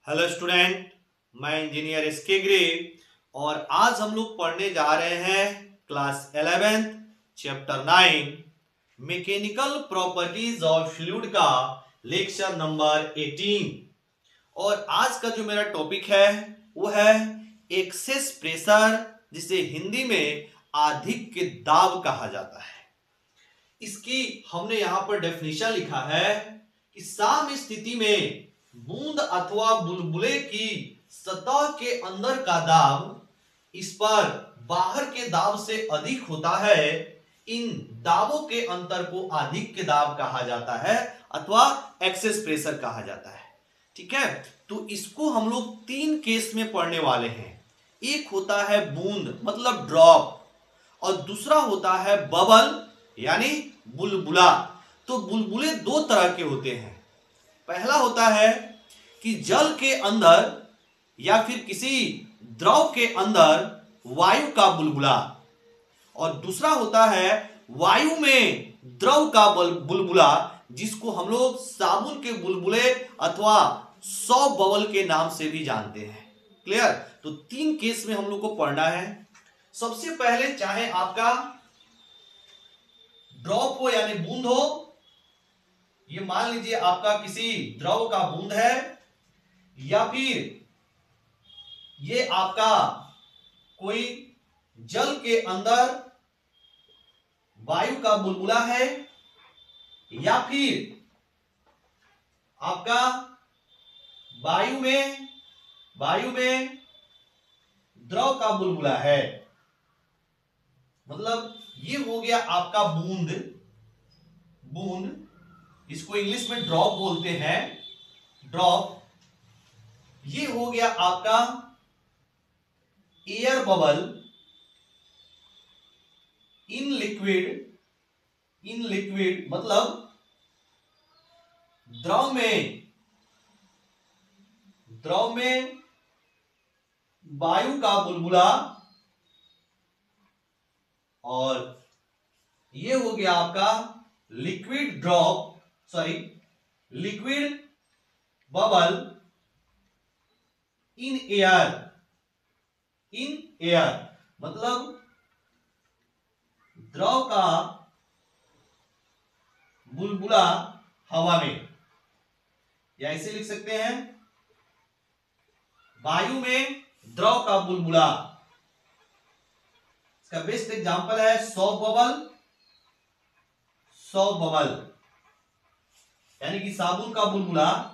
Hello student, मैं engineer SK grey और आज हम लोग पढ़ने जा रहे हैं class 11th chapter 9 mechanical properties of fluid का लेक्चर नंबर 18। और आज का जो मेरा टॉपिक है वो है एक्सेस प्रेशर, जिसे हिंदी में अधिक दाब कहा जाता है। इसकी हमने यहां पर डेफिनेशन लिखा है कि साम्य स्थिति में बूंद अथवा बुलबुले की सतह के अंदर का दाब इस पर बाहर के दाब से अधिक होता है। इन दाबों के अंतर को अधिक के दाब कहा जाता है अथवा एक्सेस प्रेशर कहा जाता है। ठीक है, तो इसको हम लोग तीन केस में पढ़ने वाले हैं। एक होता है बूंद मतलब ड्रॉप, और दूसरा होता है बबल यानी बुलबुला। तो बुलबुले दो तरह के होते हैं। पहला होता है कि जल के अंदर या फिर किसी द्रव के अंदर वायु का बुलबुला, और दूसरा होता है वायु में द्रव का बुलबुला, जिसको हम लोग साबुन के बुलबुले अथवा सौ बबल के नाम से भी जानते हैं। क्लियर? तो तीन केस में हम लोग को पढ़ना है। सबसे पहले चाहे आपका ड्रॉप हो यानी बूंद हो, ये मान लीजिए आपका किसी द्रव का बूंद है, या फिर ये आपका कोई जल के अंदर वायु का बुलबुला है, या फिर आपका वायु में द्रव का बुलबुला है। मतलब ये हो गया आपका बूंद, इसको इंग्लिश में ड्रॉप बोलते हैं, ड्रॉप। ये हो गया आपका एयर बबल इन लिक्विड मतलब द्रव में वायु का बुलबुला, और ये हो गया आपका लिक्विड बबल इन एयर मतलब द्रव का बुलबुला हवा में, या इसे लिख सकते हैं वायु में द्रव का बुलबुला। इसका बेस्ट एग्जांपल है सॉप बबल यानी कि साबुन का बुलबुला,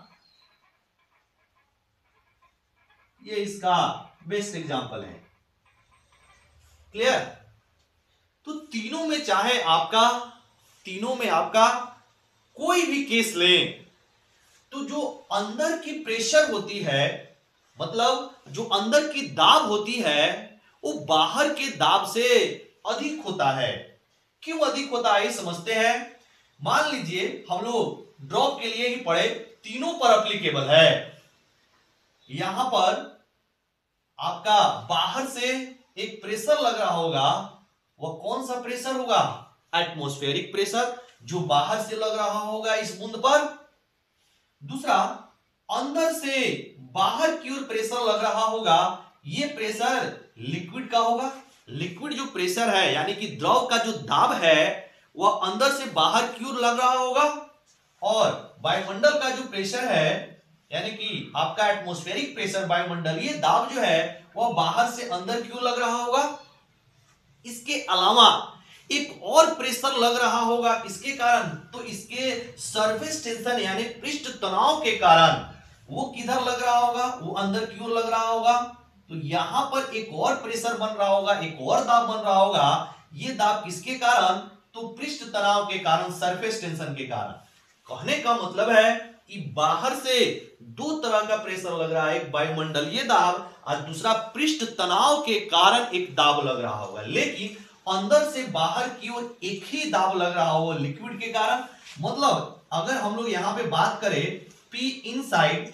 ये इसका बेस्ट एग्जांपल है। क्लियर? तो तीनों में आपका कोई भी केस लें, तो जो अंदर की प्रेशर होती है, मतलब जो अंदर की दाब होती है, वो बाहर के दाब से अधिक होता है। क्यों अधिक होता है समझते हैं। मान लीजिए हम लोग ड्रॉप के लिए ही पढ़े, तीनों पर एप्लीकेबल है। यहां पर आपका बाहर से एक प्रेशर लग रहा होगा, वह कौन सा प्रेशर होगा? एटमॉस्फेरिक प्रेशर, जो बाहर से लग रहा होगा इस बूंद पर। दूसरा, अंदर से बाहर की ओर प्रेशर लग रहा होगा, यह प्रेशर लिक्विड का होगा। लिक्विड जो प्रेशर है यानी कि द्रव का जो दाब है वह अंदर से बाहर की ओर लग रहा होगा, और वायुमंडल का जो प्रेशर है यानी कि आपका एटमॉस्फेरिक प्रेशर, वायुमंडलीय दाब जो है वह बाहर से अंदर की ओर लग रहा होगा। इसके अलावा एक और प्रेशर लग रहा होगा इसके कारण, तो इसके सरफेस टेंशन यानी पृष्ठ तनाव के कारण वो किधर लग रहा होगा? वो अंदर की ओर लग रहा होगा। तो यहां पर एक और प्रेशर बन रहा होगा, एक और दाब बन रहा होगा। ये दाब किसके कारण? तो पृष्ठ तनाव के कारण, सरफेस टेंशन के कारण। कहने का मतलब है कि बाहर से दो तरह का प्रेशर लग रहा है, एक वायुमंडलीय दाब और दूसरा पृष्ठ तनाव के कारण एक दाब लग रहा होगा। लेकिन अंदर से बाहर की ओर एक ही दाब लग रहा होगा लिक्विड के कारण। मतलब अगर हम लोग यहां पे बात करें P इनसाइड,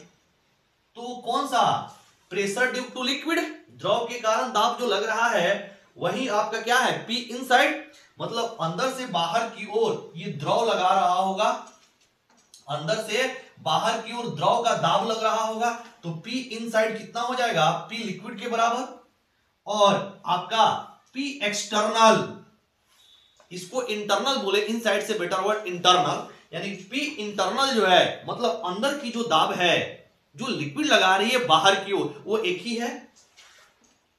तो कौन सा प्रेशर ड्यू टू लिक्विड, द्रव के कारण दाब जो लग रहा है, वही आपका क्या है? P इनसाइड, मतलब अंदर से बाहर की ओर ये द्रव लगा रहा होगा, अंदर से बाहर की ओर द्रव का दाब लग रहा होगा, तो P इनसाइड कितना हो जाएगा, P लिक्विड के बराबर, और आपका P एक्सटर्नल, इसको इंटरनल बोले, इनसाइड से बेटर वर्ड इंटरनल, यानी P इंटरनल जो है मतलब अंदर की जो दाब है जो लिक्विड लगा रही है बाहर की ओर, वो एक ही है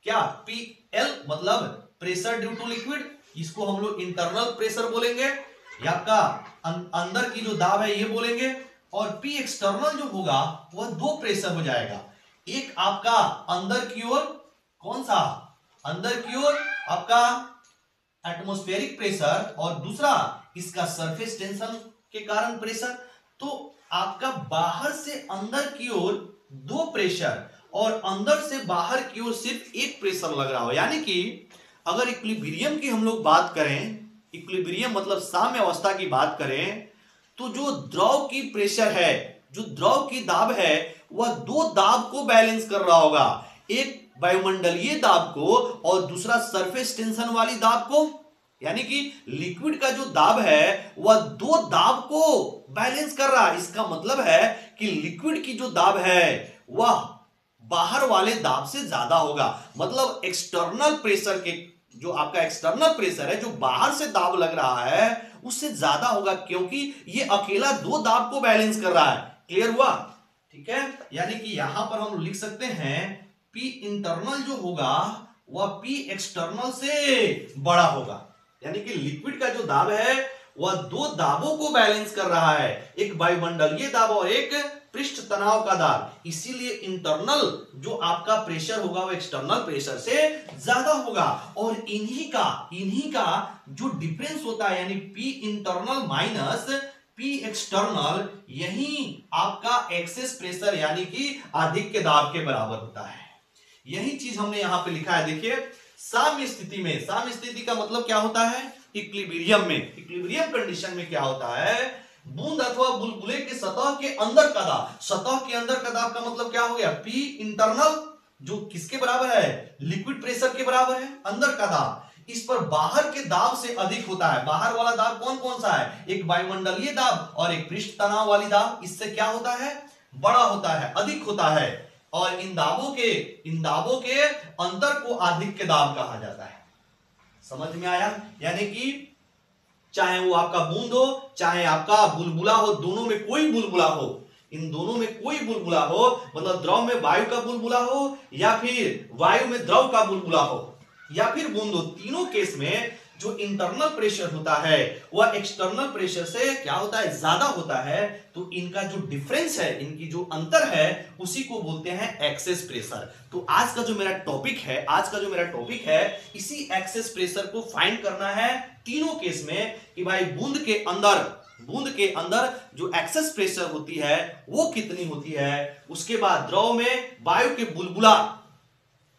क्या, PL मतलब प्रेशर ड्यू टू लिक्विड, इसको हम लोग इंटरनल प्रेशर बोलेंगे, या आपका अंदर की जो दाब है ये बोलेंगे, और P एक्सटर्नल जो होगा वह दो प्रेशर हो जाएगा, एक आपका अंदर की ओर, कौन सा, अंदर की ओर आपका एटमॉस्फेरिक प्रेशर, और दूसरा इसका सरफेस टेंशन के कारण प्रेशर। तो आपका बाहर से अंदर की ओर दो प्रेशर और अंदर से बाहर की ओर सिर्फ एक प्रेशर लग रहा हो, यानी कि अगर इक्विलिब्रियम की हम लोग बात करें, इक्विलिब्रियम मतलब साम्य अवस्था की बात करें, तो जो द्रव की प्रेशर है, जो द्रव की दाब है, वह दो दाब को बैलेंस कर रहा होगा, एक वायुमंडलीय दाब को और दूसरा सरफेस टेंशन वाली दाब को, यानी कि लिक्विड का जो दाब है वह दो दाब को बैलेंस कर रहा है। इसका मतलब है कि लिक्विड की जो दाब है वह बाहर वाले दाब से ज्यादा होगा, मतलब एक्सटर्नल प्रेशर के, जो आपका एक्सटर्नल प्रेशर है जो बाहर से दाब लग रहा है उससे ज्यादा होगा, क्योंकि ये अकेला दो दाब को बैलेंस कर रहा है। क्लियर हुआ, ठीक है, यानी कि यहां पर हम लिख सकते हैं P इंटरनल जो होगा वह P एक्सटर्नल से बड़ा होगा, यानी कि लिक्विड का जो दाब है वह दो दाबों को बैलेंस कर रहा है, एक वायुमंडलीय दाब और एक पृष्ठ तनाव का दाब, इसीलिए इंटरनल जो आपका प्रेशर होगा वो एक्सटर्नल प्रेशर से ज्यादा होगा। और इन्हीं का जो डिफरेंस होता है, यानी P internal minus P external, यही आपका एक्सेस प्रेशर यानी कि अधिक के दाब के बराबर होता है। यही चीज हमने यहां पे लिखा है, देखिए साम्य स्थिति में, साम्य स्थिति का मतलब क्या होता है, इक्विलिब्रियम में, इक्विलिब्रियम कंडीशन में क्या होता है, बूंद अथवा बुलबुले के सतह के अंदर का दाब, सतह के अंदर का दाब का मतलब क्या हो गया, P इंटरनल जो किसके बराबर है, लिक्विड प्रेशर के बराबर है, अंदर का दाब, इस पर बाहर के दाब से अधिक होता है। बाहर वाला दाब कौन कौन सा है, एक वायुमंडलीय दाब और एक पृष्ठ तनाव वाली दाब, इससे क्या होता है, बड़ा होता है, अधिक होता है, और इन दाबों के अंतर को अधिक के दाब कहा जाता है। समझ में आया, यानी कि चाहे वो आपका बूंद हो चाहे आपका बुलबुला हो, दोनों में कोई बुलबुला हो, इन दोनों में कोई बुलबुला हो, मतलब द्रव में वायु का बुलबुला हो या फिर वायु में द्रव का बुलबुला हो या फिर बूंद हो, तीनों केस में जो इंटरनल प्रेशर होता है वह एक्सटर्नल प्रेशर से क्या होता है, ज्यादा होता है। तो इनका जो डिफरेंस है, इनकी जो अंतर है, उसी को बोलते हैं एक्सेस प्रेशर। तो आज का जो मेरा टॉपिक है इसी एक्सेस प्रेशर को फाइंड करना है तीनों केस में, कि भाई बूंद के अंदर जो एक्सेस प्रेशर होती है वो कितनी होती है, उसके बाद द्रव में वायु के बुलबुला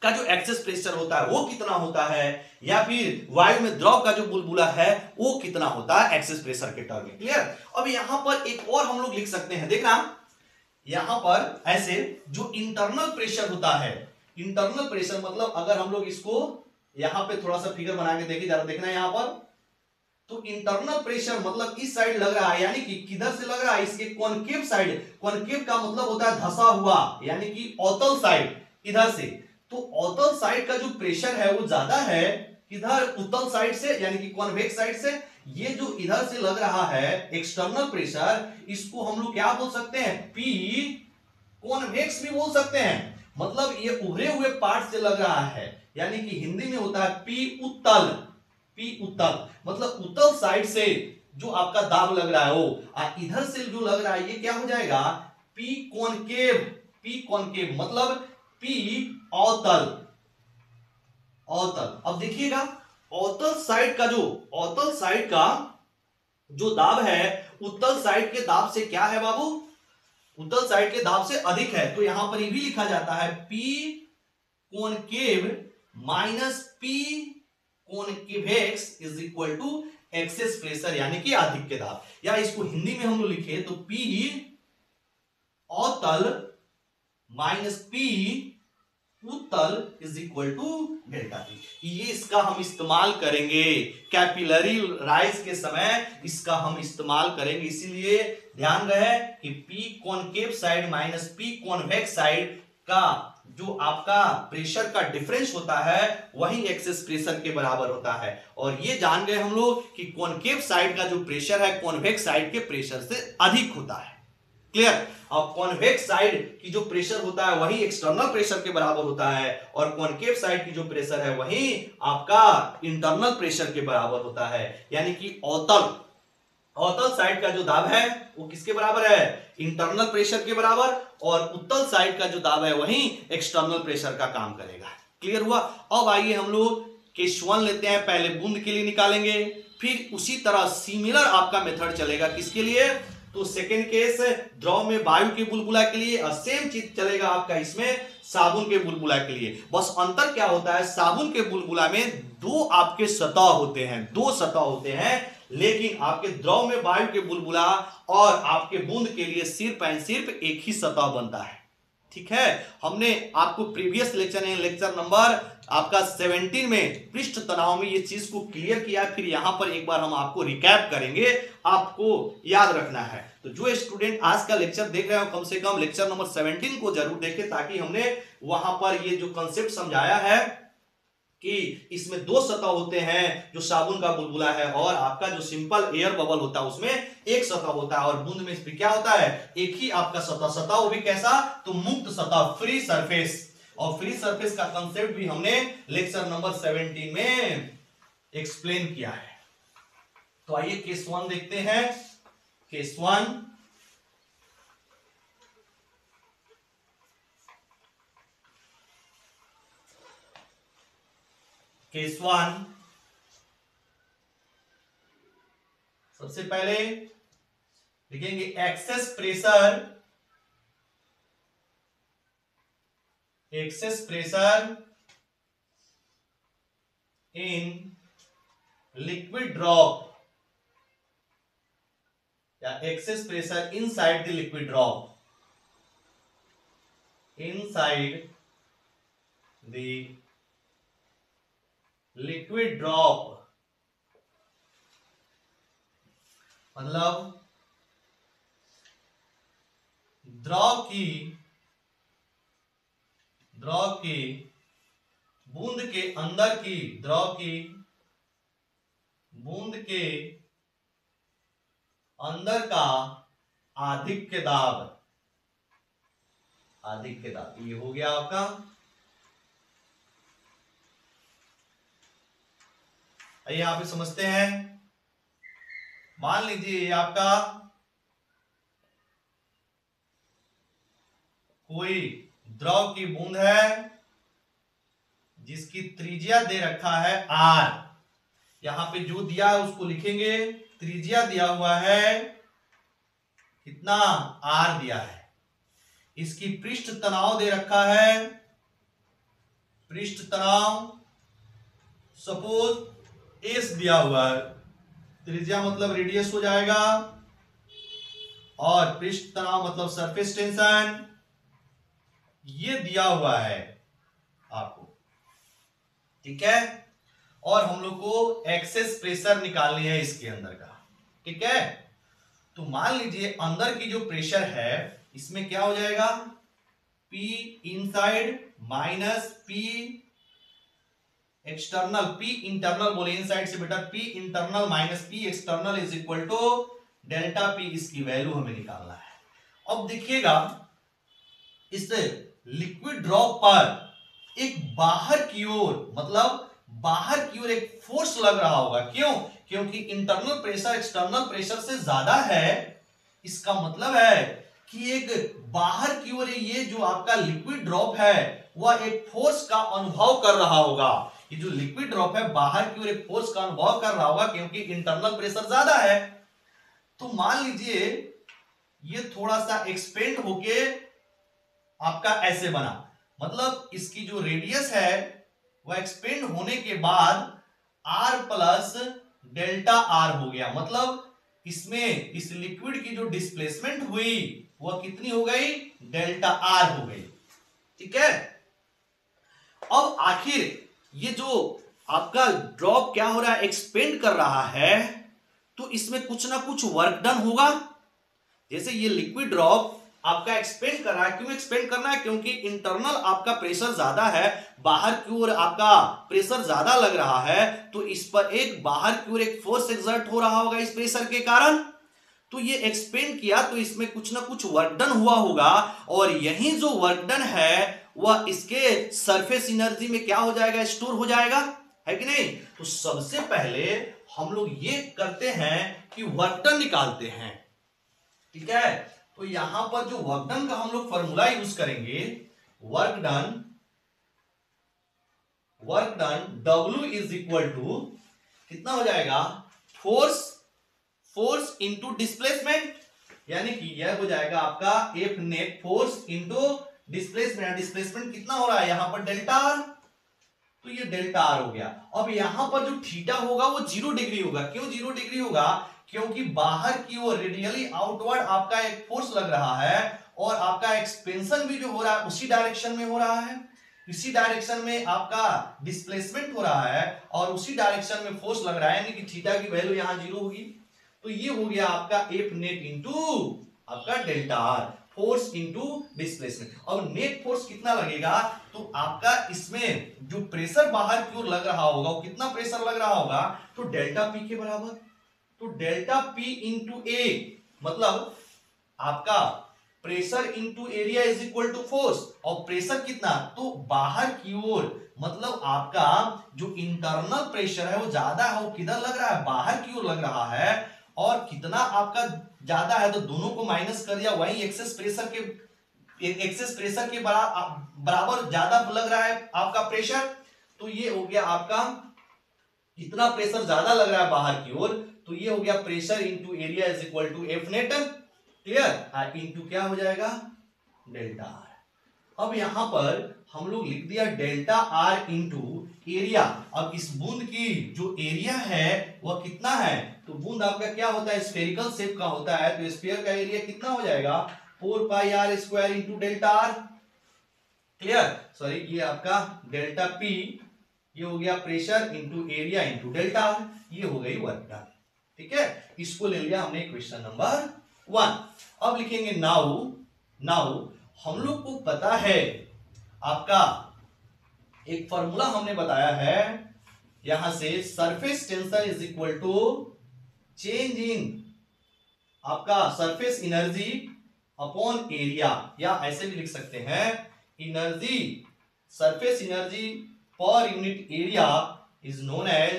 का जो एक्सेस प्रेशर होता है वो कितना होता है, या फिर वायु में द्रव का जो बुलबुला है वो कितना होता है एक्सेस प्रेशर के टर्म में। क्लियर। अब यहां पर एक और हम लोग लिख सकते हैं, देखना यहां पर ऐसे जो इंटरनल प्रेशर होता है, इंटरनल प्रेशर मतलब अगर हम लोग इसको यहां पे थोड़ा सा फिगर बना के देखें, जरा देखना यहां पर, तो इंटरनल प्रेशर मतलब इस साइड लग रहा है, यानी कि किधर से लग रहा है, इसके कॉनकेव साइड, कॉनकेव का मतलब होता है धंसा हुआ, यानी कि अवतल साइड, इधर से, तो अवतल साइड का जो प्रेशर है वो ज्यादा है इधर उत्तल साइड से, यानी कि कॉन्वेक्स साइड से। ये जो इधर से लग रहा है एक्सटर्नल प्रेशर, इसको हम लोग क्या बोल सकते हैं, P कॉन्वेक्स भी बोल सकते हैं, मतलब ये उभरे हुए पार्ट से लग रहा है, यानी कि हिंदी में होता है P उत्तल, मतलब उत्तल साइड से जो आपका दाब लग रहा है वो, इधर से जो लग रहा है ये क्या हो जाएगा, P कॉनकेव मतलब P अवतल। अब देखिएगा अवतल साइड का जो दाब है उत्तल साइड के दाब से क्या है बाबू, उत्तल साइड के दाब से अधिक है, तो यहां पर ये भी लिखा जाता है P concave minus P convex is equal to excess pressure, यानी कि अधिक के दाब, या इसको हिंदी में हम लोग लिखे तो P अवतल माइनस P उत्तल is equal to delta P. ये इसका हम इस्तेमाल करेंगे कैपिलरी राइज के समय, इसका हम इस्तेमाल करेंगे। इसीलिए ध्यान रहे कि P concave side minus P convex side का जो आपका प्रेशर का डिफरेंस होता है वही एक्सेस प्रेशर के बराबर होता है। और ये जान गए हम लोग कि कॉनकेव साइड का जो प्रेशर है कॉन्वेक्स साइड के प्रेशर से अधिक होता है। क्लियर। अब कॉन्वेक्स साइड की जो प्रेशर होता है वही एक्सटर्नल प्रेशर के बराबर होता है और कॉनकेव साइड की जो प्रेशर है वही आपका इंटरनल प्रेशर के बराबर होता है। यानी कि अवतल साइड का जो दाब है वो किसके बराबर है, इंटरनल प्रेशर के बराबर, और उत्तल साइड का जो दाब है वही एक्सटर्नल प्रेशर का काम करेगा। क्लियर हुआ। अब आइए हम लोग केस 1 लेते हैं। पहले बूंद के लिए निकालेंगे, फिर उसी तरह सिमिलर आपका मेथड चलेगा किसके लिए, तो सेकेंड केस द्रव में वायु के बुलबुला के लिए, और सेम चीज चलेगा आपका इसमें साबुन के बुलबुला के लिए। बस अंतर क्या होता है, साबुन के बुलबुला में दो आपके सतह होते हैं, दो सतह होते हैं, लेकिन आपके द्रव में वायु के बुलबुला और आपके बूंद के लिए सिर्फ एंड सिर्फ एक ही सतह बनता है। ठीक है। हमने आपको प्रीवियस लेक्चर लेक्चर नंबर आपका 17 में पृष्ठ तनाव में ये चीज को क्लियर किया। फिर यहां पर एक बार हम आपको रिकैप करेंगे, आपको याद रखना है। तो जो स्टूडेंट आज का लेक्चर देख रहे हो कम से कम लेक्चर नंबर 17 को जरूर देखें, ताकि हमने वहां पर ये जो कंसेप्ट समझाया है कि इसमें दो सतह होते हैं, जो साबुन का बुलबुला है और आपका जो सिंपल एयर बबल होता है उसमें एक सतह होता है, और बूंद में इसमें क्या होता है, एक ही आपका सतह, वो भी कैसा, तो मुक्त सतह, फ्री सरफेस। और फ्री सरफेस का कंसेप्ट भी हमने लेक्चर नंबर 17 में एक्सप्लेन किया है। तो आइए केस 1 देखते हैं। केस 1, केस 1 सबसे पहले लिखेंगे excess pressure in liquid drop, या excess pressure inside the liquid drop, inside the liquid drop. मतलब द्रव की बूंद के अंदर की, द्रव की बूंद के अंदर का आधिक्य दाब, ये हो गया आपका। आइए यहां पे समझते हैं। मान लीजिए ये आपका कोई द्रव की बूंद है जिसकी त्रिज्या दे रखा है r। यहां पे जो दिया है उसको लिखेंगे, त्रिज्या दिया हुआ है कितना, r दिया है। इसकी पृष्ठ तनाव दे रखा है, पृष्ठ तनाव सपोज s दिया हुआ है, त्रिज्या मतलब रेडियस हो जाएगा, और पृष्ठ तनाव मतलब सरफेस टेंशन, ये दिया हुआ है आपको। ठीक है। और हम लोग को एक्सेस प्रेशर निकालनी है इसके अंदर का। ठीक है। तो मान लीजिए अंदर की जो प्रेशर है इसमें क्या हो जाएगा, P inside minus P external, P internal बोले, इनसाइड से बेटा P internal minus P external is equal to delta P। इसकी वैल्यू हमें निकालना है। अब देखिएगा इस लिक्विड ड्रॉप पर एक बाहर की ओर, मतलब बाहर की ओर एक फोर्स लग रहा होगा। क्यों? क्योंकि इंटरनल प्रेशर एक्सटर्नल प्रेशर से ज्यादा है। इसका मतलब है कि एक बाहर की ओर ये जो आपका लिक्विड ड्रॉप है वह एक फोर्स का अनुभव कर रहा होगा। ये जो लिक्विड ड्रॉप है बाहर की ओर एक फोर्स का अनुभव कर रहा होगा, क्योंकि इंटरनल प्रेशर ज्यादा है। तो मान लीजिए ये थोड़ा सा एक्सपेंड होके आपका ऐसे बना, मतलब इसकी जो रेडियस है वह एक्सपेंड होने के बाद r प्लस डेल्टा r हो गया। मतलब इसमें इस लिक्विड की जो डिस्प्लेसमेंट हुई वह कितनी हो गई, डेल्टा r हो गई। ठीक है। अब आखिर ये जो आपका ड्रॉप क्या हो रहा है, एक्सपेंड कर रहा है, तो इसमें कुछ ना कुछ वर्क डन होगा। जैसे ये लिक्विड ड्रॉप आपका एक्सपेंड कर रहा है, क्यों एक्सपेंड करना है, क्योंकि इंटरनल आपका प्रेशर ज्यादा है, बाहर की ओर आपका प्रेशर ज्यादा लग रहा है, तो इस पर एक बाहर की ओर एक फोर्स एक्सर्ट हो रहा होगा इस प्रेशर के कारण। तो ये एक्सपेंड किया तो इसमें कुछ ना कुछ वर्क डन हुआ होगा, और यही जो वर्क डन है वह इसके सरफेस एनर्जी में क्या हो जाएगा, स्टोर हो जाएगा, है कि नहीं। तो सबसे पहले हम लोग ये करते हैं कि वर्क डन निकालते हैं, ठीक है। तो यहां पर जो वर्क डन का हम लोग फॉर्मूला यूज करेंगे, work done W is equal to कितना हो जाएगा, फोर्स इंटू डिस्प्लेसमेंट, यानी कि यह हो जाएगा आपका F net force into displacement. Displacement कितना हो रहा है यहां पर, डेल्टा आर, तो ये डेल्टा आर हो गया। अब यहां पर जो थीटा होगा वो 0 डिग्री होगा। क्यों 0 डिग्री होगा, क्योंकि बाहर की ओर रेडियली आउटवर्ड आपका एक फोर्स लग रहा है, और आपका एक्सपेंशन भी जो हो रहा है उसी डायरेक्शन में हो रहा है, इसी डायरेक्शन में आपका डिस्प्लेसमेंट हो रहा है, और उसी डायरेक्शन में फोर्स लग रहा है, यानी कि थीटा की वैल्यू यहां 0 होगी। तो ये हो गया आपका एफ नेट इंटू आपका delta R, force into displacement. अब नेट फोर्स कितना लगेगा, तो आपका इसमें जो प्रेशर बाहर की ओर लग रहा होगा वो कितना प्रेशर लग रहा होगा, तो डेल्टा पी के बराबर। तो डेल्टा पी इंटू ए मतलब आपका pressure into area is equal to force, और प्रेशर कितना, तो बाहर की ओर मतलब आपका जो इंटरनल प्रेशर है वो ज्यादा है, वो किधर लग रहा है, बाहर की ओर लग रहा है, और कितना आपका ज्यादा है तो दोनों को माइनस कर दिया, वही एक्सेस प्रेशर के बराबर ज्यादा लग रहा है आपका प्रेशर। तो ये हो गया आपका कितना प्रेशर ज्यादा लग रहा है बाहर की ओर, तो ये हो गया pressure into area is equal to F net, clear, into क्या हो जाएगा, डेल्टा आर। अब यहां पर हम लोग लिख दिया डेल्टा आर इंटू एरिया। अब इस बूंद की जो एरिया है वह कितना है, तो बूंद आपका क्या होता है, स्फेरिकल शेप का होता है, तो स्फीयर का एरिया कितना हो जाएगा, 4 pi R square into delta R, clear. Sorry, ये आपका डेल्टा पी, ये हो गया pressure into area into delta R, ये हो गई वर्क डन, ठीक है। इसको ले लिया हमने क्वेश्चन नंबर 1। अब लिखेंगे नाउ हम लोग को पता है आपका एक फॉर्मूला हमने बताया है यहां से, surface tension is equal to change in आपका सरफेस एनर्जी अपॉन एरिया, या ऐसे भी लिख सकते हैं energy, surface energy per unit area is known as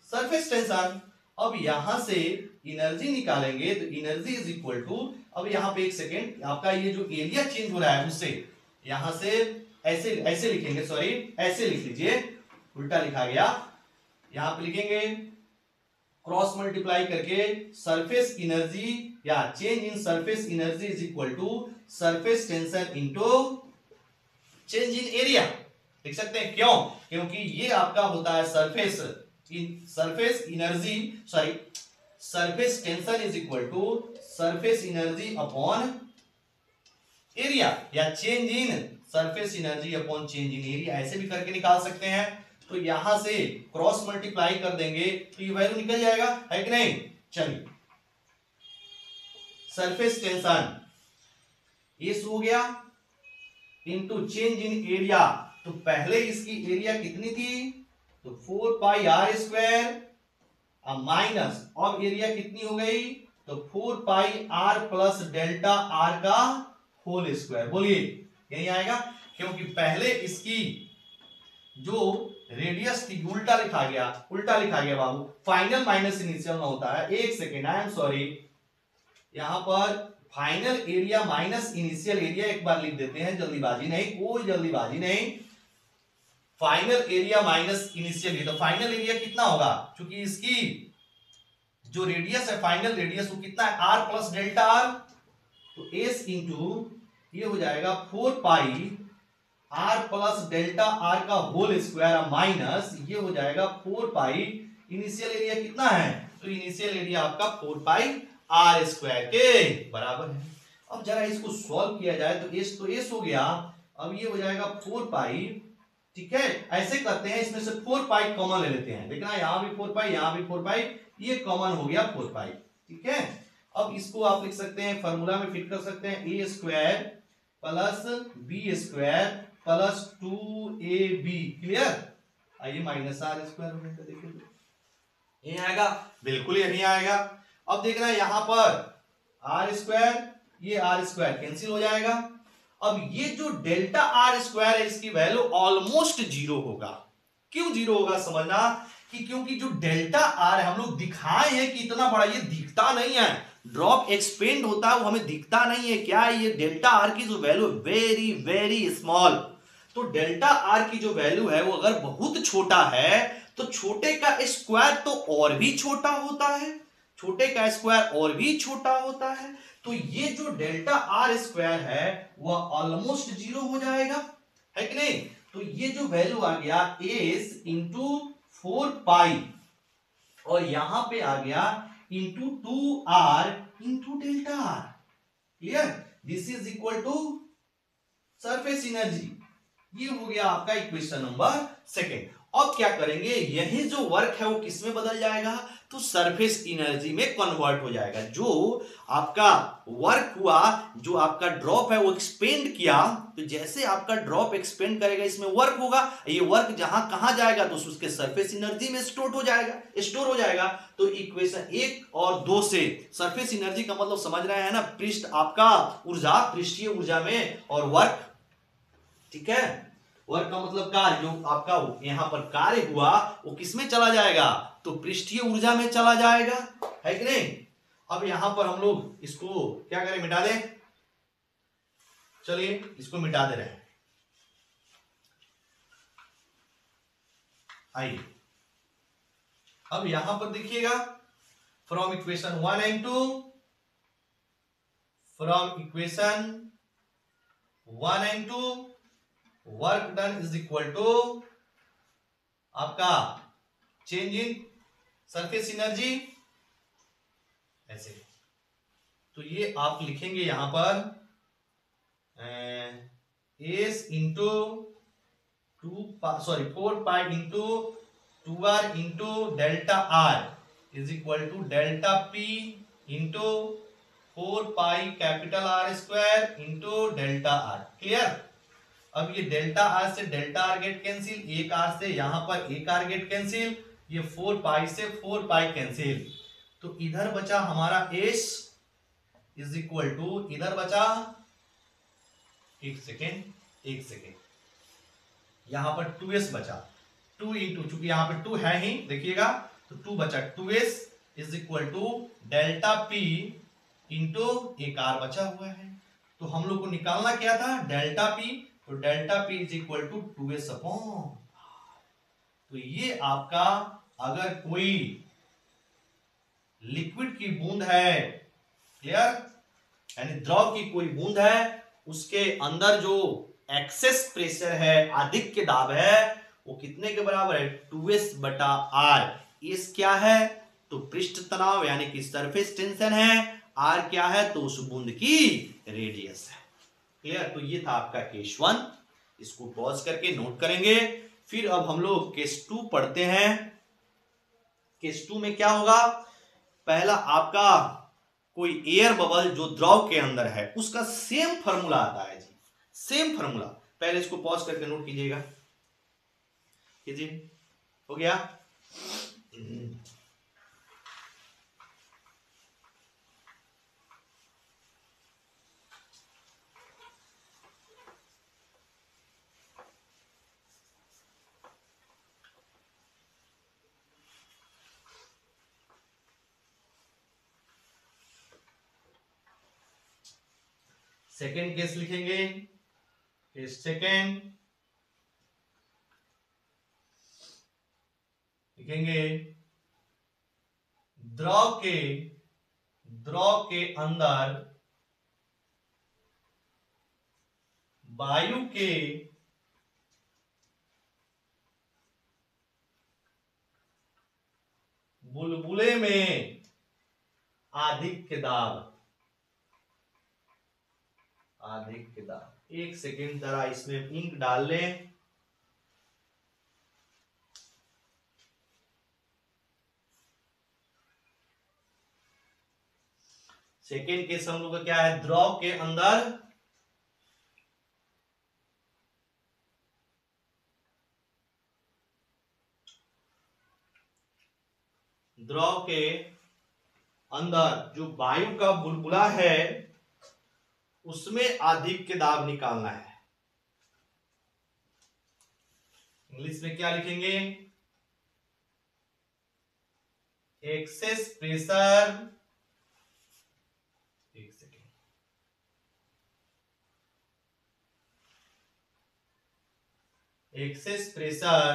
surface tension. अब यहां से एनर्जी निकालेंगे तो एनर्जी इज इक्वल टू, अब यहां पे एक सेकेंड, आपका ये जो एरिया चेंज हो रहा है उससे यहां से ऐसे लिखेंगे, सॉरी ऐसे लिख लीजिए, उल्टा लिखा गया, यहां पे लिखेंगे क्रॉस मल्टीप्लाई करके सरफेस एनर्जी या change in surface energy is equal to surface tension into change in area, लिख सकते हैं। क्यों, क्योंकि ये आपका होता है surface energy, sorry surface tension is equal to surface energy upon area, या change in surface energy upon change in area, ऐसे भी करके निकाल सकते हैं। तो यहां से क्रॉस मल्टीप्लाई कर देंगे तो ये वैल्यू निकल जाएगा, है कि नहीं। चलिए, सरफेस टेंशन ये हो गया इनटू चेंज इन एरिया, तो पहले इसकी एरिया कितनी थी, तो 4 पाई आर स्क्वायर माइनस, अब एरिया कितनी हो गई, तो 4 pi are plus delta R का होल स्क्वायर। बोलिए यही आएगा, क्योंकि पहले इसकी जो रेडियस थी उल्टा लिखा गया बाबू, फाइनल माइनस इनिशियल ना होता है, एक सेकेंड, आई एम सॉरी, यहां पर final area minus initial area एक बार लिख देते हैं, जल्दीबाजी नहीं, कोई जल्दीबाजी नहीं, final area minus initial area, तो फाइनल एरिया कितना होगा, क्योंकि इसकी जो रेडियस है फाइनल रेडियस वो कितना है, आर प्लस डेल्टा आर, तो एस इंटू ये हो जाएगा 4 pi are plus delta R का होल स्क्वायर माइनस ये हो जाएगा 4 पाई, इनिशियल एरिया कितना है, तो इनिशियल एरिया आपका 4 पाई आर स्क्वायर के बराबर है। अब जरा इसको सॉल्व किया जाए तो एस हो गया, अब ये हो जाएगा 4 पाई, ठीक है, ऐसे करते हैं, इसमें से 4 पाई कॉमन ले लेते हैं, देखना यहां भी 4 पाई, यहां भी 4 पाई, ये कॉमन हो गया 4 पाई। ठीक है, अब इसको आप लिख सकते हैं, फॉर्मूला में फिट कर सकते हैं, A square plus B square plus 2ab। Clear, आइए माइनस आर स्क्वायर हो गया, देखिए यही आएगा, बिल्कुल यही आएगा। अब देखना यहां पर आर स्क्वायर, ये आर स्क्वायर कैंसिल हो जाएगा। अब ये जो डेल्टा आर स्क्वायर है इसकी वैल्यू ऑलमोस्ट जीरो होगा। क्यों जीरो होगा समझना, कि क्योंकि जो डेल्टा आर है हम लोग दिखाए हैं कि इतना बड़ा, ये दिखता नहीं है, ड्रॉप एक्सपेंड होता है वो हमें दिखता नहीं है। क्या है ये डेल्टा आर की जो वैल्यू वेरी वेरी स्मॉल। तो डेल्टा आर की जो वैल्यू है वो अगर बहुत छोटा है तो छोटे का स्क्वायर तो और भी छोटा होता है, छोटे का स्क्वायर और भी छोटा होता है। तो ये जो डेल्टा आर स्क्वायर है वह ऑलमोस्ट जीरो हो जाएगा, है कि नहीं। तो ये जो वैल्यू आ गया एस इंटू 4 पाई, और यहां पे आ गया into 2r into delta R. Clear, this is equal to surface energy. ये हो गया आपका इक्वेशन नंबर सेकेंड। अब क्या करेंगे, यही जो वर्क है वो किसमें बदल जाएगा, तो सरफेस एनर्जी में कन्वर्ट हो जाएगा। जो आपका वर्क हुआ, जो आपका ड्रॉप है वो एक्सपेंड किया, तो जैसे आपका ड्रॉप एक्सपेंड करेगा इसमें वर्क होगा, ये वर्क जहां कहां जाएगा तो उसके सरफेस एनर्जी में स्टोर हो जाएगा। तो इक्वेशन 1 और 2 से सरफेस एनर्जी का मतलब समझ रहे हैं ना, पृष्ठ आपका ऊर्जा, पृष्ठीय ऊर्जा में, और वर्क, ठीक है, वर्क का मतलब कार्य, जो आपका यहां पर कार्य हुआ वो किसमें चला जाएगा, तो पृष्ठीय ऊर्जा में चला जाएगा, है कि नहीं। अब यहां पर हम लोग इसको क्या करें, मिटा दें, चलिए इसको मिटा दे रहे हैं। आइए अब यहां पर देखिएगा, from equation 1 and 2, from equation 1 and 2, work done is equal to आपका चेंज इन सरफेस एनर्जी, ऐसे। तो ये आप लिखेंगे यहां पर S into 4 pi into 2r into delta R is equal to delta P into 4 pi capital R square into delta R. Clear, अब ये डेल्टा आर से डेल्टा आर गेट कैंसिल, एक आर से यहां पर एक आर गेट कैंसिल, ये 4 pi से 4 पाई कैंसिल, तो इधर बचा हमारा एस इज इक्वल टू, इधर बचा, एक सेकेंड, यहां पर 2s बचा, 2 इंटू, चूंकि यहां पर 2 है ही, देखिएगा, तो 2 बचा, 2s is equal to delta P into एक आर बचा हुआ है। तो हम लोग को निकालना क्या था, डेल्टा पी, तो delta P is equal to 2s upon. तो ये आपका, अगर कोई लिक्विड की बूंद है, क्लियर, यानी द्रव की कोई बूंद है, उसके अंदर जो एक्सेस प्रेशर है, आधिक्य दाब है, वो कितने के बराबर है, 2s बटा r। इस क्या है, तो पृष्ठ तनाव यानी कि सरफेस टेंशन है, r क्या है, तो उस बूंद की रेडियस है। क्लियर, तो ये था आपका केस 1, इसको पॉज करके नोट करेंगे। फिर अब हम लोग केस 2 पढ़ते हैं। केस 2 में क्या होगा, पहला आपका कोई एयर बबल जो द्रव के अंदर है उसका सेम फार्मूला आता है जी, सेम फार्मूला। पहले इसको पॉज करके नोट कीजिएगा, कीजिए, हो गया। सेकेंड केस लिखेंगे, केस सेकेंड लिखेंगे, द्रव के अंदर वायु के बुलबुले में आधिक्य दाब, एक सेकेंड जरा इसमें इंक डाल लें। सेकेंड केस हम लोग का क्या है, द्रव के अंदर जो वायु का बुलबुला है उसमें अधिक दाब निकालना है। इंग्लिश में क्या लिखेंगे, एक्सेस प्रेशर, एक second, access pressure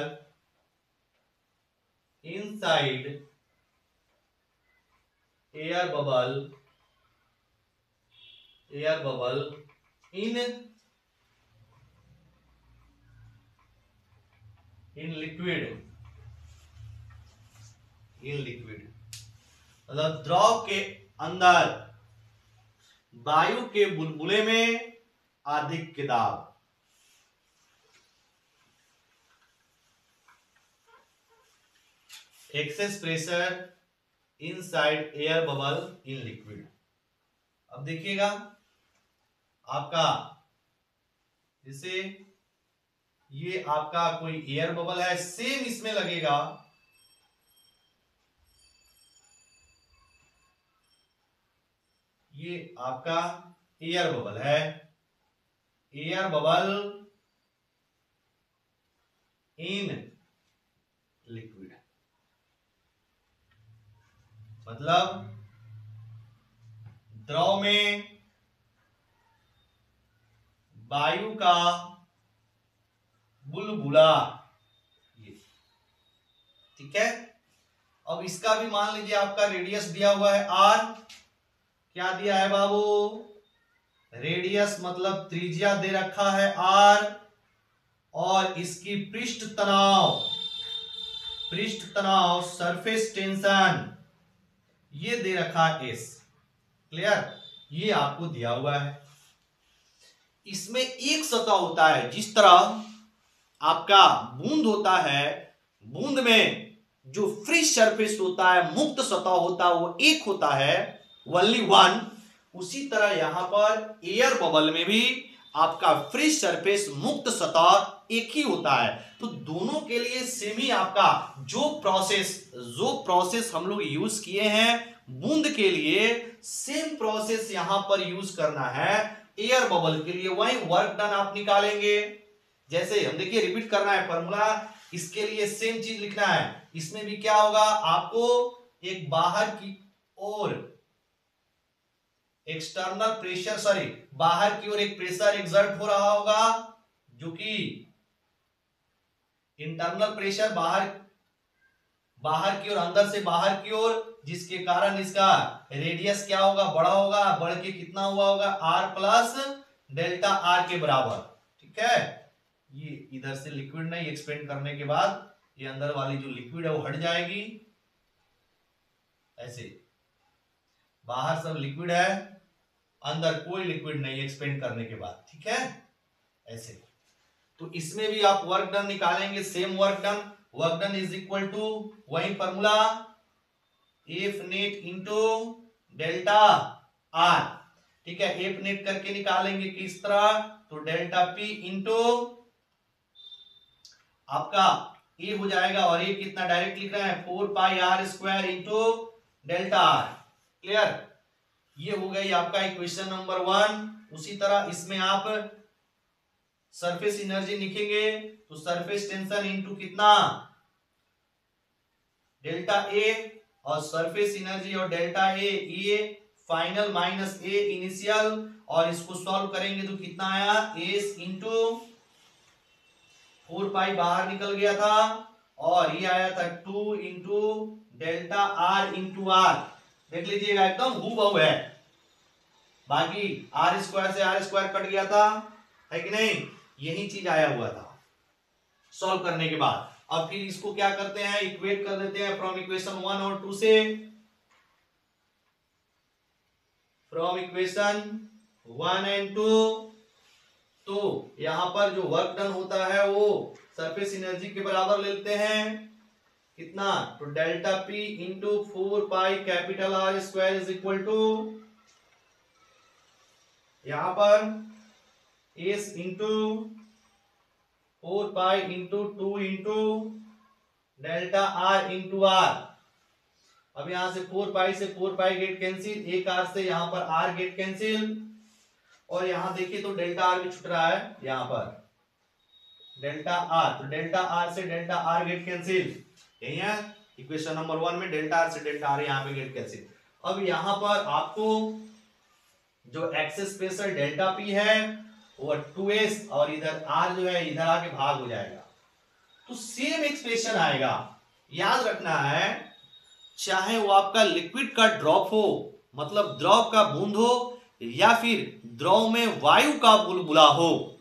inside air bubble in liquid मतलब द्रव के अंदर वायु के बुलबुले में अधिक दाब। Access pressure inside air bubble in liquid. अब देखिएगा आपका, जैसे ये आपका कोई एयर बबल है, सेम इसमें लगेगा, ये आपका एयर बबल है, एयर बबल इन लिक्विड, मतलब द्रव में वायु का बुलबुला, ये ठीक है। अब इसका भी मान लीजिए आपका रेडियस दिया हुआ है आर, क्या दिया है बाबू, रेडियस मतलब त्रिज्या दे रखा है आर, और इसकी पृष्ठ तनाव सरफेस टेंशन ये दे रखा है एस। क्लियर, ये आपको दिया हुआ है। इसमें एक सतह होता है, जिस तरह आपका बूंद होता है, बूंद में जो फ्री सरफेस होता है, मुक्त सतह होता है, वो एक होता है, ओनली वन। उसी तरह यहां पर एयर बबल में भी आपका फ्री सरफेस, मुक्त सतह एक ही होता है। तो दोनों के लिए सेम ही आपका जो प्रोसेस हम लोग यूज किए हैं बूंद के लिए, सेम प्रोसेस यहां पर यूज करना है एयर बबल के लिए। वही वर्क डन आप निकालेंगे। जैसे हम देखिए, रिपीट करना है फॉर्मूला, इसके लिए सेम चीज लिखना है। इसमें भी क्या होगा, आपको एक बाहर की ओर एक्सटर्नल प्रेशर, बाहर की ओर एक प्रेशर एक्सर्ट हो रहा होगा, जो कि इंटरनल प्रेशर बाहर की ओर, अंदर से बाहर की ओर, जिसके कारण इसका रेडियस क्या होगा, बड़ा होगा, बढ़ के कितना हुआ होगा, आर प्लस डेल्टा आर के बराबर। ठीक है, ये इधर से लिक्विड नहीं, एक्सपेंड करने के बाद ये अंदर वाली जो लिक्विड है वो हट जाएगी। ऐसे बाहर सब लिक्विड है, अंदर कोई लिक्विड नहीं एक्सपेंड करने के बाद। ठीक है, ऐसे। तो इसमें भी आप वर्क डन निकालेंगे, same work done is equal to वही formula, F net into delta R. ठीक है, एफ नेट करके निकालेंगे किस तरह, तो डेल्टा पी इंटू आपका ए हो जाएगा, और ये कितना डायरेक्ट लिख रहे हैं, 4 pi R square into delta R. Clear, ये हो गई आपका इक्वेशन नंबर 1। उसी तरह इसमें आप सरफेस एनर्जी लिखेंगे, तो सरफेस टेंशन इंटू कितना, डेल्टा ए, और सरफेस एनर्जी और delta A final minus A initial, और इसको सॉल्व करेंगे तो कितना आया, एस इंटू 4 पाई बाहर निकल गया था, और ये आया था 2 into delta R into R. देख लीजिएगा एकदम हूबहू है, बाकी आर स्क्वायर से आर स्क्वायर कट गया था, है कि नहीं, यही चीज आया हुआ था सॉल्व करने के बाद। अब फिर इसको क्या करते हैं, इक्वेट कर देते हैं फ्रॉम इक्वेशन 1 और 2 से, फ्रॉम इक्वेशन 1 एंड 2। तो यहां पर जो वर्क डन होता है वो सरफेस एनर्जी के बराबर लेते हैं, कितना, तो delta P into 4 pi capital R square is equal to यहां पर S into 4 pi into 2 into delta R into R. अब यहां से 4 पाई से 4 पाई गेट कैंसिल, एक आर से यहां पर आर गेट कैंसिल, और यहां देखिए तो डेल्टा आर भी छूट रहा है, यहां पर डेल्टा आर, तो डेल्टा आर से डेल्टा आर गेट कैंसिल, यही है इक्वेशन नंबर 1 में डेल्टा आर से डेल्टा आर यहां पे गेट कैंसिल। अब यहां पर आपको जो एक्सेस प्रेशर डेल्टा पी है वो 2s, और इधर आर जो है इधर आके भाग हो जाएगा, तो सेम एक्सप्रेशन आएगा। याद रखना है, चाहे वो आपका लिक्विड का ड्रॉप हो, मतलब द्रव का बूंद हो, या फिर द्रव में वायु का बुलबुला हो,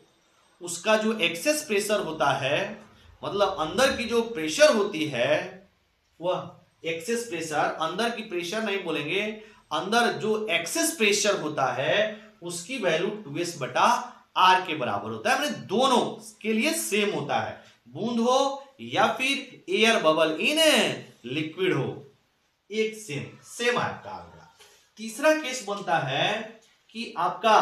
उसका जो एक्सेस प्रेशर होता है, मतलब अंदर की जो प्रेशर होती है, वह एक्सेस प्रेशर, अंदर की प्रेशर नहीं बोलेंगे, अंदर जो एक्सेस प्रेशर होता है उसकी वैल्यू 2s बटा आर के बराबर होता है। मैंने दोनों के लिए सेम होता है, बूंद हो या फिर एयर बबल इन लिक्विड हो, एक सेम आपका होगा। तीसरा केस बनता है कि आपका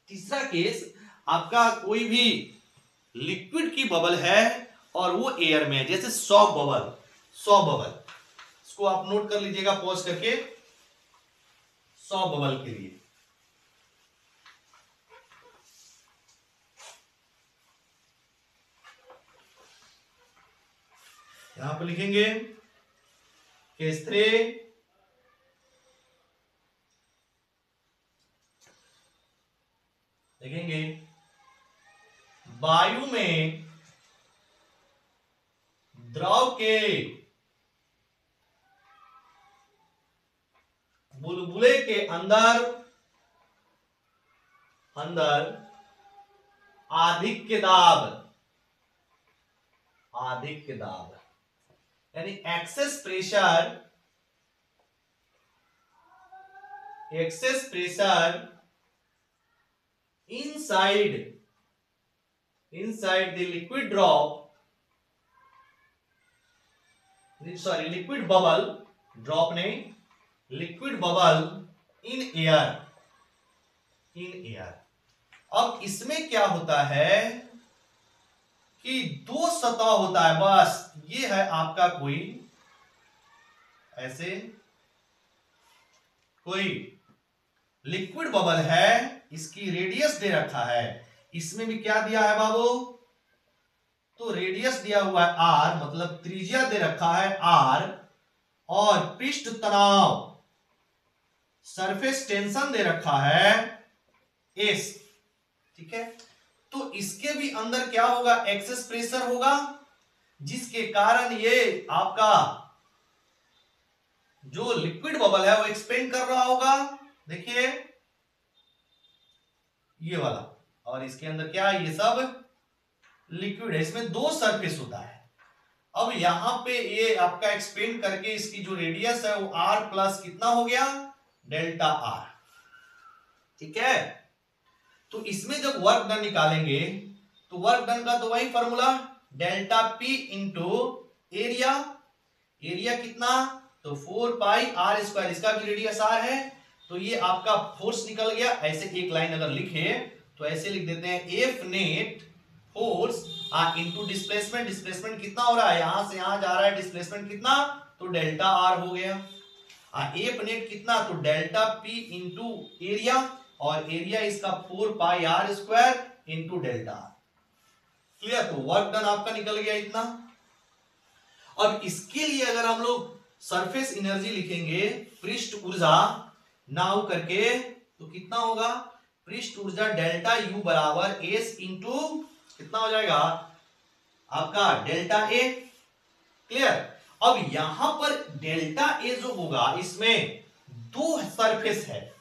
तीसरा केस आपका कोई भी लिक्विड की बबल है और वो एयर में है, जैसे सॉफ्ट बबल, इसको आप नोट कर लीजिएगा पॉज करके, सॉफ्ट बबल के लिए यहां पर लिखेंगे केस 3, देखेंगे वायु में द्रव के बुलबुले के अंदर आधिक्य दाब यानी excess pressure inside the liquid bubble in air। अब इसमें क्या होता है कि दो सतह होता है, बस ये है आपका कोई ऐसे कोई लिक्विड बबल है, इसकी रेडियस दे रखा है, इसमें भी क्या दिया है बाबू, तो रेडियस दिया हुआ है आर, मतलब त्रिज्या दे रखा है आर, और पृष्ठ तनाव सरफेस टेंशन दे रखा है एस, ठीक है। तो इसके भी अंदर क्या होगा, एक्सेस प्रेशर होगा, जिसके कारण ये आपका जो लिक्विड बबल है वो एक्सपेंड कर रहा होगा, देखिए ये वाला, और इसके अंदर क्या है, ये सब लिक्विड है, इसमें दो सरफेस होता है। अब यहां पे ये आपका एक्सपेंड करके इसकी जो रेडियस है वो आर प्लस कितना हो गया, डेल्टा आर, ठीक है। तो इसमें जब वर्क डन निकालेंगे तो वर्क डन का तो वही formula, delta P into area कितना, तो 4 पाई आर स्क्वायर, इसका भी रेडियस आर है, तो ये आपका फोर्स निकल गया। ऐसे एक लाइन अगर लिखे तो ऐसे लिख देते हैं, F net force into displacement कितना हो रहा है, यहां से यहां जा रहा है, डिस्प्लेसमेंट कितना, तो डेल्टा आर हो गया। एफ नेट कितना, तो डेल्टा पी इंटू एरिया, और एरिया इसका 4 pi R square into delta R, clear. तो वर्क डन आपका निकल गया इतना। अब इसके लिए अगर हम लोग सरफेस एनर्जी लिखेंगे, पृष्ठ ऊर्जा नाउ करके, तो कितना होगा, पृष्ठ ऊर्जा डेल्टा यू बराबर एस इंटू कितना हो जाएगा आपका डेल्टा ए, क्लियर। अब यहां पर डेल्टा ए जो होगा, इसमें दो सरफेस है,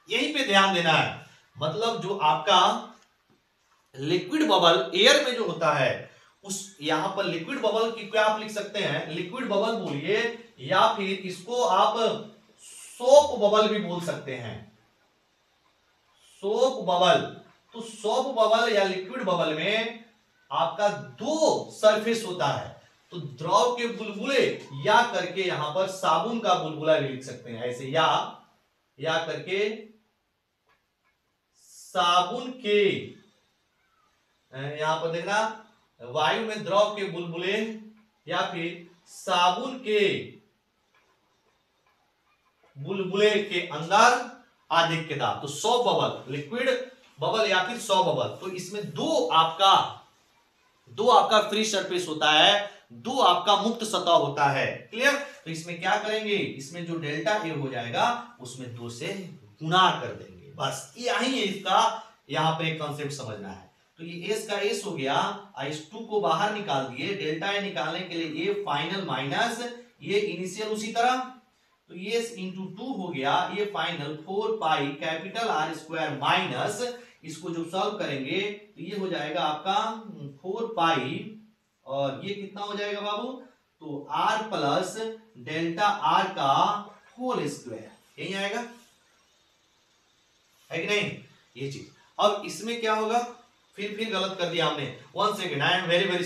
यहीं पे ध्यान देना है, मतलब जो आपका लिक्विड बबल एयर में जो होता है, उस यहां पर लिक्विड बबल की क्या आप लिख सकते हैं, लिक्विड बबल बोलिए, या फिर इसको आप सोप बबल भी बोल सकते हैं, सोप बबल। तो सोप बबल या लिक्विड बबल में आपका दो सरफेस होता है, तो द्रव के बुलबुले या करके यहां पर साबुन का बुलबुला भी लिख सकते हैं, ऐसे या करके साबुन के, यहां पर देखना, वायु में द्रव के बुलबुले या फिर साबुन के बुलबुले के अंदर अधिक दाब। तो 100 बबल, लिक्विड बबल या फिर 100 बबल। तो इसमें दो आपका फ्री सरफेस होता है, दो आपका मुक्त सतह होता है। क्लियर? तो इसमें क्या करेंगे, इसमें जो डेल्टा ए हो जाएगा उसमें 2 से गुणा कर देंगे। बस यही है इसका, यहां पे एक कॉन्सेप्ट समझना है। तो ये एस का एस हो गया, इस 2 को बाहर निकाल दिए, डेल्टा ए निकालने के लिए ए फाइनल माइनस ये इनिशियल उसी तरह, तो ये इंटू 2 हो गया, ये final 4 pi capital R square minus, इसको जो सॉल्व करेंगे तो ये हो जाएगा आपका 4 पाई, और ये कितना हो जाएगा बाबू, तो आर प्लस डेल्टा आर का होल स्क्वायर, यही आएगा, है कि नहीं ये चीज। अब इसमें क्या होगा, फिर गलत कर दिया हमने, 1 second, I am very very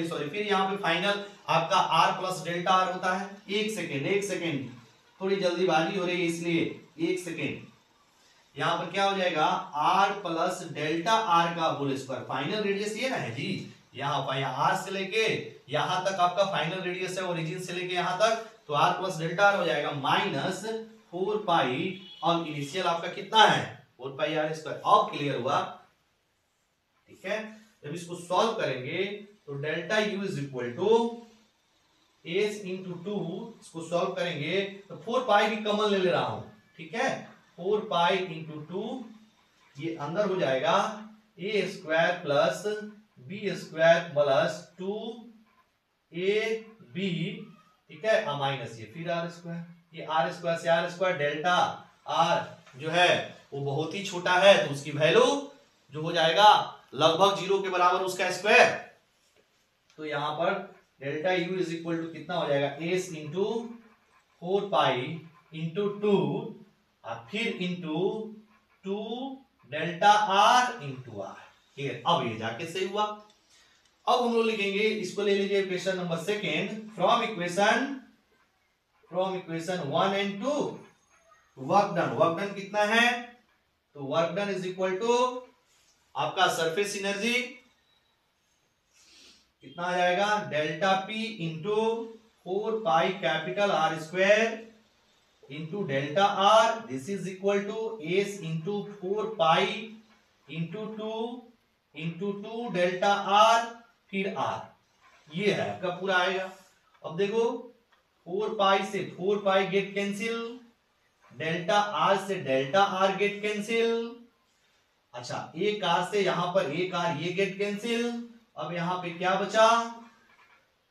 sorry. फिर यहाँ पे फाइनल आपका r प्लस डेल्टा r होता है। एक सेकेंड, थोड़ी जल्दीबाजी हो रही है इसलिए एक सेकेंड। यहाँ पर क्या हो जाएगा, r प्लस डेल्टा r का होल स्क्वायर, फाइनल रेडियस ये ना है जी, यहाँ r से लेके यहाँ तक आपका फाइनल रेडियस है, ओरिजिन से लेके यहाँ तक, तो r प्लस डेल्टा r हो जाएगा माइनस 4 पाई, और इनिशियल आपका कितना है 4 पाई r स्क्वायर। अब क्लियर हुआ, ठीक है। जब इसको सॉल्व करेंगे तो delta u is equal to S into 2, इसको सॉल्व करेंगे तो 4 पाई भी कॉमन ले रहा हूं, ठीक है, 4 पाई इंटू 2, ये अंदर हो जाएगा A square plus B square plus 2 A B, ठीक है, माइनस ये फिर आर स्क्वायर, ये आर स्क्वायर से आर स्क्वायर, डेल्टा आर जो है वो बहुत ही छोटा है तो उसकी वैल्यू जो हो जाएगा लगभग 0 के बराबर उसका स्क्वायर। तो यहां पर delta U is equal to कितना हो जाएगा, एस इंटू 4 पाई इंटू 2 और फिर into 2 delta R into R. Clear? अब ये जाके सही हुआ। अब हम लोग लिखेंगे, इसको ले लीजिए equation number second, from equation 1 and 2, work done कितना है, तो work done is equal to आपका सरफेस एनर्जी कितना आ जाएगा, delta P into 4 pi capital R square into delta R, this is equal to S into 4 pi into 2 delta R फिर R, ये है आपका पूरा आएगा। अब देखो 4 पाई से 4 pi get cancel, delta R से डेल्टा आर गेट कैंसिल, अच्छा एक आर से यहां पर एक आर ये गेट कैंसिल। अब यहां पे क्या बचा,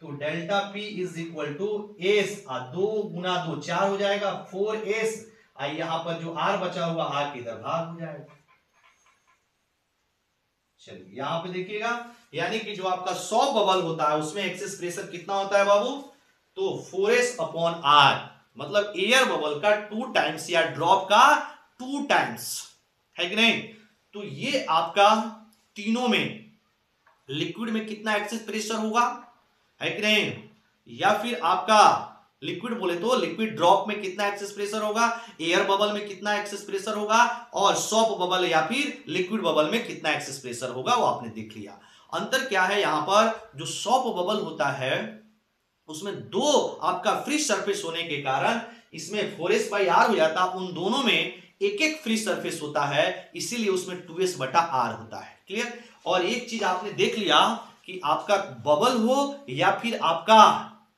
तो delta P is equal to S, 2 गुना 2 4 हो जाएगा, 4s, यहां पर जो आर बचा हुआ आर की इधर भाग हो जाएगा। चलिए यहां पे देखिएगा, यानी कि जो आपका 100 बबल होता है उसमें एक्सेस प्रेशर कितना होता है बाबू, तो 4s अपॉन आर, मतलब एयर बबल का 2 टाइम्स या ड्रॉप का 2 टाइम्स, है कि नहीं। तो ये आपका तीनों में लिक्विड में कितना एक्सेस प्रेशर होगा, है कि नहीं, या फिर आपका लिक्विड बोले तो लिक्विड ड्रॉप में कितना एक्सेस प्रेशर होगा, एयर बबल में कितना एक्सेस प्रेशर होगा, और सॉप बबल या फिर लिक्विड बबल में कितना एक्सेस प्रेशर होगा, वो आपने देख लिया। अंतर क्या है, यहां पर जो सॉप बबल होता है उसमें 2 आपका फ्री सरफेस होने के कारण इसमें 4s बाई आर हो जाता है, उन दोनों में एक फ्री सरफेस होता है, इसीलिए उसमें 2s बटा आर होता है। क्लियर? और एक चीज आपने देख लिया कि आपका बबल हो या फिर आपका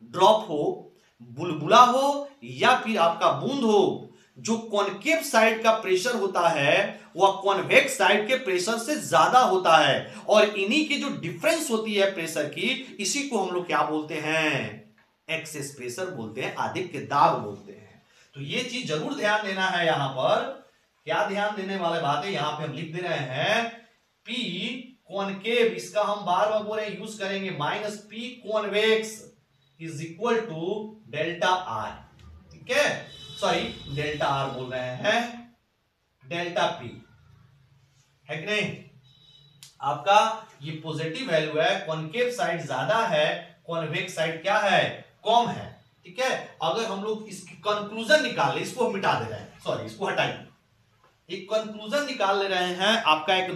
ड्रॉप हो, बुलबुला हो या फिर आपका बूंद हो, जो कॉनकेव साइड का प्रेशर होता है वह कॉन्वेक्स साइड के प्रेशर से ज्यादा होता है, और इन्हीं की जो डिफरेंस होती है प्रेशर की, इसी को हम लोग क्या बोलते हैं, एक्सेस प्रेशर बोलते हैं, अधिक दाब बोलते हैं। तो ये चीज जरूर ध्यान देना है। यहां पर क्या ध्यान देने वाले बात है, यहां पे हम लिख दे रहे हैं P कॉनकेव, इसका हम बार बार बोल रहे हैं यूज करेंगे, minus P convex is equal to delta R, ठीक है, सॉरी डेल्टा आर बोल रहे हैं, डेल्टा P, है कि नहीं। आपका ये पॉजिटिव वैल्यू है, कॉनकेव साइड ज्यादा है, कॉन्वेक्स साइड क्या है, कम है, ठीक है। अगर हम लोग इसकी कंक्लूजन निकाले, इसको हम मिटा दे रहे हैं, सॉरी इसको हटाइए, एक कंक्लूजन निकाल ले रहे हैं, आपका एक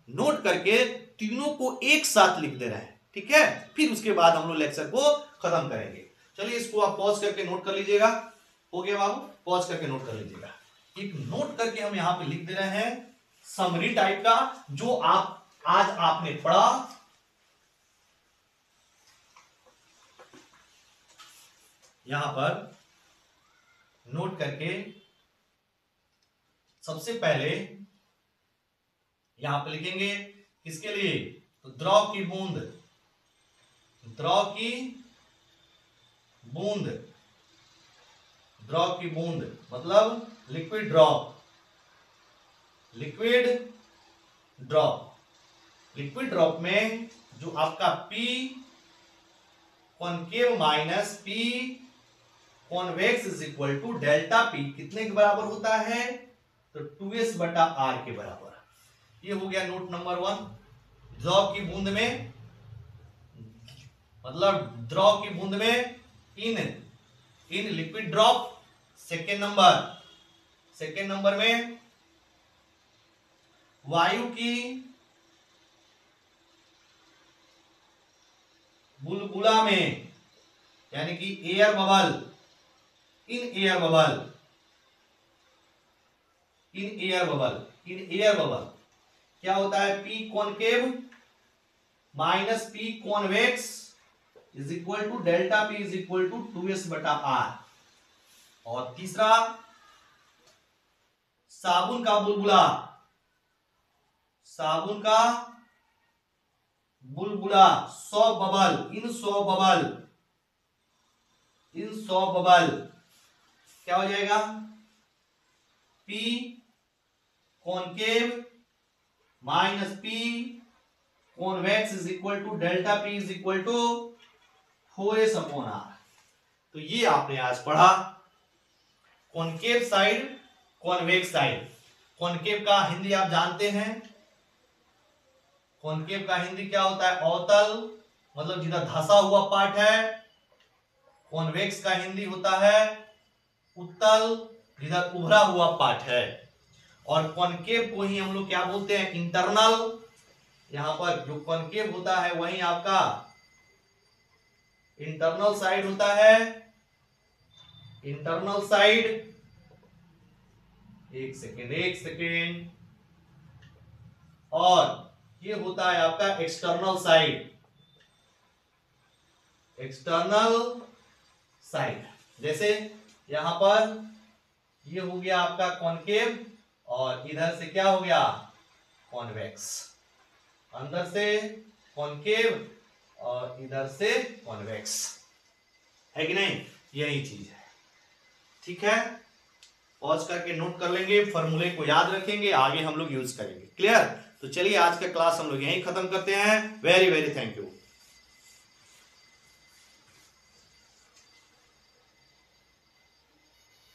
नोट करके तीनों को एक साथ लिख दे रहे हैं, ठीक है। फिर उसके बाद हम लोग लेक्चर को खत्म करेंगे। चलिए इसको आप पॉज करके नोट कर लीजिएगा। हो गया बाबू, पॉज करके नोट कर लीजिएगा। एक नोट करके हम यहां पे लिख दे रहे हैं समरी टाइप का, जो आज आपने पढ़ा। यहां पर नोट करके सबसे पहले यहां पे लिखेंगे किसके लिए, तो द्रव की बूंद, द्रव की बूंद, द्रव की बूंद मतलब liquid drop, liquid drop. Liquid drop में जो आपका P concave minus P convex is equal to delta P कितने के बराबर होता है, तो 2s बटा r के बराबर। ये हो गया नोट नंबर 1। द्रव की बूंद में मतलब द्रव की बूंद में in liquid drop. Second number में वायु की बुलबुला में, यानी कि air bubble, in air bubble क्या होता है, P concave minus P convex is equal to delta P is equal to 2s बटा r। और तीसरा साबुन का बुलबुला, soap bubble, in soap bubble क्या हो जाएगा, P concave minus P convex is equal to delta P is equal to 4s upon r। तो ये आपने आज पढ़ा concave side, convex side. Concave का हिंदी आप जानते हैं, कॉनकेव का हिंदी क्या होता है, अवतल, मतलब जिधर धंसा हुआ पार्ट है। कॉन्वेक्स का हिंदी होता है उत्तल, जिधर उभरा हुआ पार्ट है। और कॉनकेव को ही हम लोग क्या बोलते हैं, इंटरनल। यहां पर जो कॉनकेव होता है वही आपका इंटरनल साइड होता है, इंटरनल साइड। एक सेकेंड। और ये होता है आपका एक्सटर्नल साइड। जैसे यहां पर ये हो गया आपका कॉनकेव और इधर से क्या हो गया, कॉन्वेक्स। अंदर से कॉनकेव और इधर से कॉन्वेक्स, है कि नहीं, यही चीज है, ठीक है। पॉज करके नोट कर लेंगे, फॉर्मूले को याद रखेंगे, आगे हम लोग यूज करेंगे। क्लियर। तो चलिए आज का क्लास हम लोग यहीं खत्म करते हैं। Very very thank you.